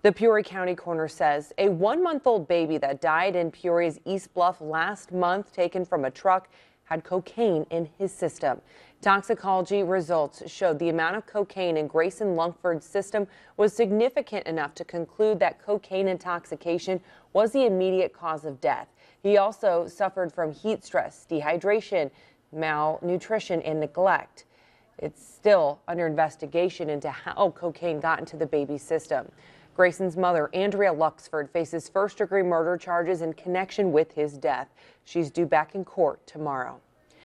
The Peoria County coroner says a 1-month-old baby that died in Peoria's East Bluff last month, taken from a truck, had cocaine in his system. Toxicology results showed the amount of cocaine in Grayson Lungford's system was significant enough to conclude that cocaine intoxication was the immediate cause of death. He also suffered from heat stress, dehydration, malnutrition, and neglect. It's still under investigation into how cocaine got into the baby's system. Grayson's mother, Andrea Luxford, faces first-degree murder charges in connection with his death. She's due back in court tomorrow.